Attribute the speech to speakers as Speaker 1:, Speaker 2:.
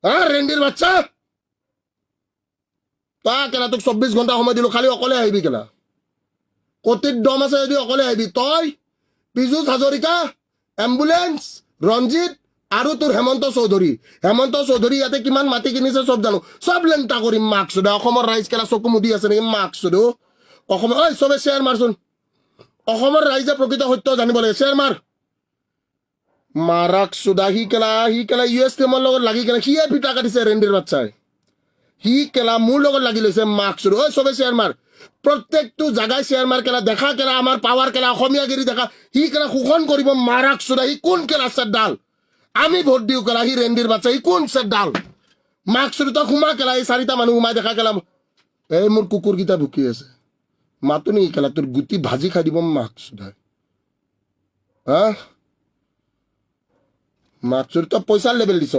Speaker 1: হ্যাঁ রেন্ডির বাচ্চা তা কেলা তোক 24 ঘন্টা সময় দিলো খালি অকলে আহিবি কেলা কতির দম আছে যদি অকলে আহিবি তই পীযুষ হাজৰিকা এম্বুলেন্স ৰঞ্জিত আৰু তোৰ হেমন্ত চৌধুৰী ইয়াতে কিমান মাটি কিনিছে চব জানো চব লেংটা কৰিম মাক চুদা অসমৰ ৰাইজ কেলা চকু মুদি আছে নেকি মাক চুদো অসমৰ ঐ চবে শ্বেয়াৰ মাৰচোন অসমৰ ৰাইজে প্ৰকৃত সত্য জানিব লাগে শ্বেয়াৰ মাৰ মাৰাক চুদা সি কেলা US টিমৰ লগত লাগি কেলা সিয়ে ফিটা কাটিছে ৰেণ্ডিৰ বাচ্চাই সি কেলা মোৰ লগত লাগি লৈছে মাক চুদো ঐ চবে শ্বেয়াৰ মাৰ প্ৰত্যেকটো জাগাই শ্বেয়াৰ মাৰ কেলা দেখা কেলা আমাৰ পাৱাৰ কেলা অসমীয়াগিৰি দেখা সি কেলা শোষণ কৰিব মাৰাক চুদা সি কোন কেলা চেডাল আমি ভোট দিওঁ কেলা সি ৰেণ্ডিৰ বাচ্চা সি কোন চেডাল মাক চুদো তই সোমা কেলা এই 4টা মানুহ সোমাই দেখা কেলা এই মোৰ কুকুৰকেইটা ভুকি আছে মাতো নেকি কেলা তোৰ গুটি ভাজি খাই দিব মাক চুদা হা মাক চুদো তই পইচাৰ লেবেল দিছ